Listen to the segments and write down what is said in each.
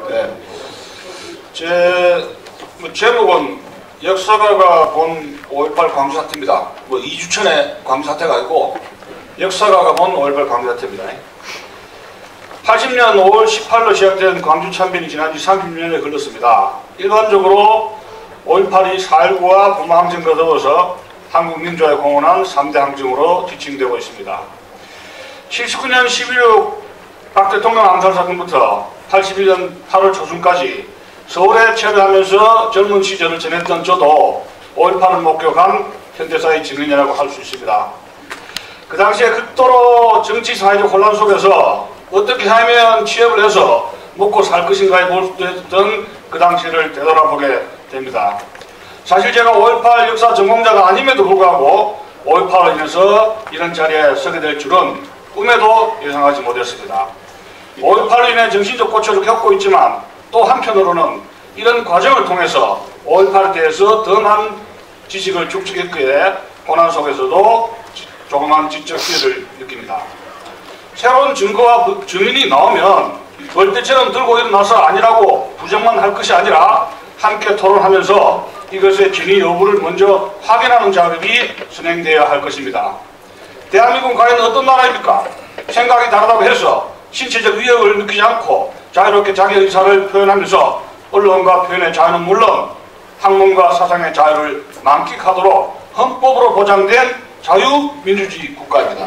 네. 제목은 역사가가 본 5.18 광주사태입니다. 2주 전에 광주사태가 아니고 역사가가 본 5.18 광주사태입니다. 80년 5월 18일로 시작된 광주 참변이 지난 지 30년에 걸렸습니다. 일반적으로 5.18이 4.19와 부마 항쟁과 더불어서 한국 민주화에 공헌한 3대 항쟁으로 지칭되고 있습니다. 79년 11.6 박 대통령 암살 사건부터 81년 8월 초순까지 서울에 체류하면서 젊은 시절을 지냈던 저도 5.18을 목격한 현대사의 증인이라고 할 수 있습니다. 그 당시에 극도로 정치 사회적 혼란 속에서 어떻게 하면 취업을 해서 먹고 살 것인가에 몰두했던 그 당시를 되돌아보게 됩니다. 사실 제가 5.18 역사 전공자가 아님에도 불구하고 5.18로 인해서 이런 자리에 서게 될 줄은 꿈에도 예상하지 못했습니다. 5.18로 인해 정신적 고초를 겪고 있지만 또 한편으로는 이런 과정을 통해서 5.18에 대해서 더 많은 지식을 축적했기에 고난 속에서도 조그만 지적 기회를 느낍니다. 새로운 증거와 증인이 나오면 벌떼처럼 들고 일어나서 아니라고 부정만 할 것이 아니라 함께 토론하면서 이것의 진위 여부를 먼저 확인하는 작업이 진행되어야 할 것입니다. 대한민국은 과연 어떤 나라입니까? 생각이 다르다고 해서 신체적 위협을 느끼지 않고 자유롭게 자기 의사를 표현하면서 언론과 표현의 자유는 물론 학문과 사상의 자유를 만끽하도록 헌법으로 보장된 자유민주주의 국가입니다.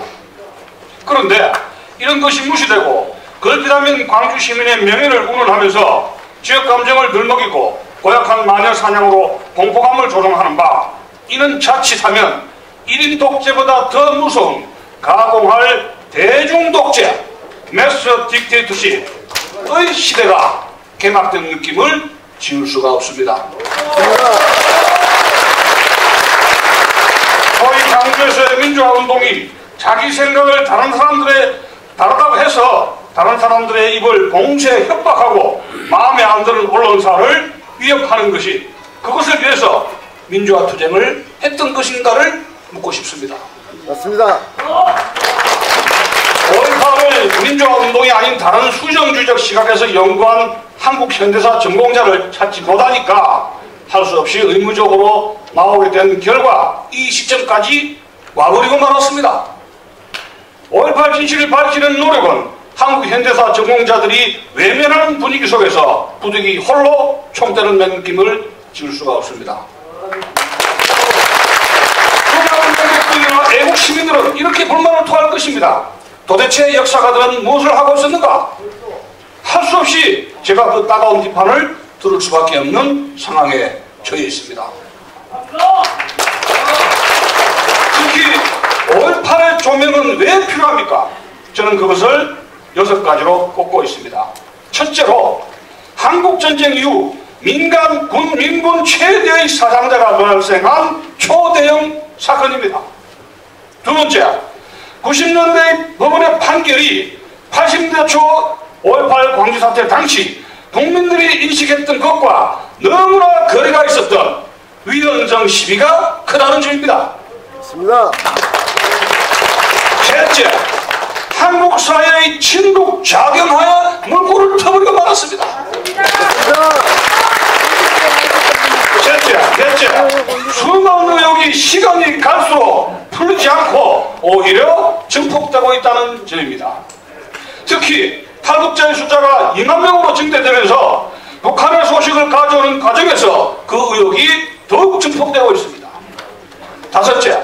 그런데 이런 것이 무시되고 걸핏하면 광주 시민의 명예를 운운하면서 지역감정을 들먹이고 고약한 마녀 사냥으로 공포감을 조성하는 바 이는 자칫하면 1인 독재보다 더 무서운 가공할 대중독재 매스 딕테이터십의 시대가 개막된 느낌을 지울 수가 없습니다. 소위 광주에서의 민주화운동이 자기 생각을 다르다고 해서 다른 사람들의 입을 봉쇄 협박하고 마음에 안 드는 언론사를 위협하는 것이 그것을 위해서 민주화 투쟁을 했던 것인가를 묻고 싶습니다. 맞습니다. 5.18을 민주화운동이 아닌 다른 수정주의적 시각에서 연구한 한국 현대사 전공자를 찾지 못하니까 할 수 없이 의무적으로 나오게 된 결과 이 시점까지 와버리고 말았습니다. 5.18 진실을 밝히는 노력은 한국 현대사 전공자들이 외면하는 분위기 속에서 부득이 홀로 총대를 맨 느낌을 지울 수가 없습니다. 국가운동객들이나 애국 시민들은 이렇게 불만을 토할 것입니다. 도대체 역사가들은 무엇을 하고 있었는가? 할 수 없이 제가 그 따가운 비판을 들을 수밖에 없는 상황에 처해 있습니다. 특히 5.18의 조명은 왜 필요합니까? 저는 그것을 6가지로 꼽고 있습니다. 첫째로 한국전쟁 이후 민군 최대의 사상자가 발생한 초대형 사건입니다. 두 번째, 90년대 법원의 판결이 80년대 초 5.18 광주사태 당시 국민들이 인식했던 것과 너무나 거리가 있었던 위헌성 시비가 크다는 점입니다. 맞습니다. 셋째, 한국 사회의 친북 작용하여 물꼬를 터버리고 말았습니다. 넷째, 수많은 의혹이 시간이 갈수록 풀리지 않고 오히려 증폭되고 있다는 점입니다. 특히 탈북자의 숫자가 2만 명으로 증대되면서 북한의 소식을 가져오는 과정에서 그 의혹이 더욱 증폭되고 있습니다. 다섯째,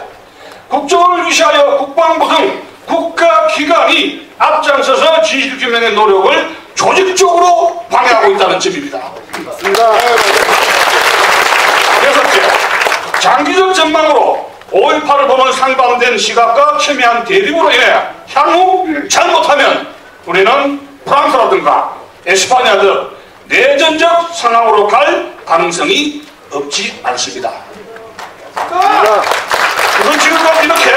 국정을 유지하여 국방부 등 국가기관이 앞장서서 진실규명의 노력을 조직적으로 방해하고 있다는 점입니다. 여섯째, 장기적 전망으로 5.18을 보는 상반된 시각과 첨예한 대립으로 인해 향후 잘못하면 우리는 프랑스라든가 에스파냐 등 내전적 상황으로 갈 가능성이 없지 않습니다. 우선 지금까지 이렇게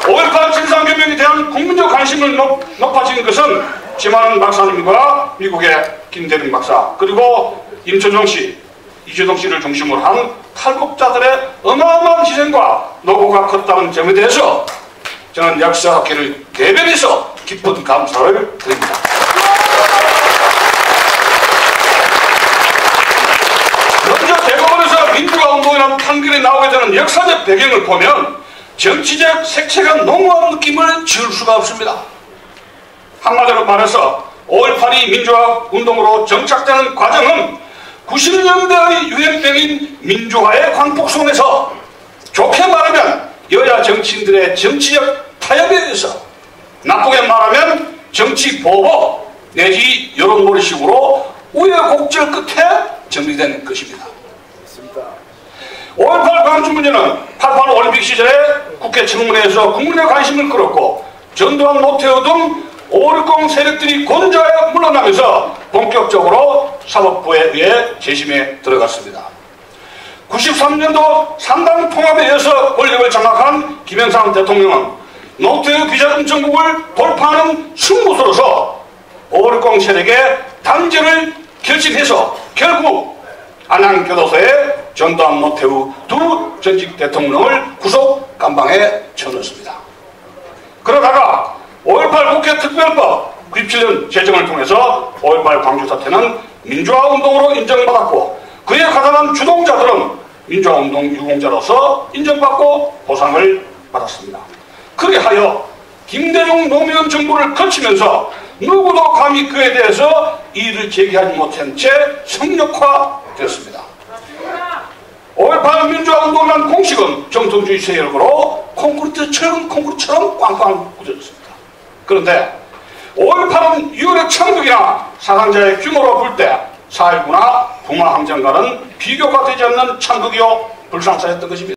5.18 진상규명에 대한 국민적 관심을 높아진 것은 지만은 박사님과 미국의 김대중 박사 그리고 임천종 씨, 이재동 씨를 중심으로 한 탈북자들의 어마어마한 희생과 노고가 컸다는 점에 대해서 저는 역사학회를 대변해서 깊은 감사를 드립니다. 중요한 판결이 나오게 되는 역사적 배경을 보면 정치적 색채가 농후한 느낌을 지울 수가 없습니다. 한마디로 말해서 5.18이 민주화 운동으로 정착되는 과정은 90년대의 유행병인 민주화의 광폭 속에서 좋게 말하면 여야 정치인들의 정치적 타협에 의해서, 나쁘게 말하면 정치 보복 내지 여론몰이식으로 우여곡절 끝에 정리된 것입니다. 5.18 광주 문제는 88 올림픽 시절에 국회 청문회에서 국민의 관심을 끌었고 전두환, 노태우 등 5.60 세력들이 권좌에 물러나면서 본격적으로 사법부에 의해 재심에 들어갔습니다. 93년도 3당 통합에 의해서 권력을 장악한 김영삼 대통령은 노태우 비자금 정국을 돌파하는 승부수로서 5.60 세력의 단죄를 결심해서 결국 안양교도소에 전두환, 노태우 두 전직 대통령을 구속 감방에 쳐넣었습니다. 그러다가 5.18 국회 특별법 97년 제정을 통해서 5.18 광주 사태는 민주화운동으로 인정받았고 그에 가담한 주동자들은 민주화운동 유공자로서 인정받고 보상을 받았습니다. 그리하여 김대중 노무현 정부를 거치면서 누구도 감히 그에 대해서 이의를 제기하지 못한 채 성역화되었습니다. 5.18 민주화운동이라는 공식은 정통주의 세력으로 콘크리트처럼 꽝꽝 굳어졌습니다. 그런데 5.18은 유혈의 창극이나 사상자의 규모로 볼 때 4.19나 부마항쟁과는 비교가 되지 않는 창극이요 불상사였던 것입니다.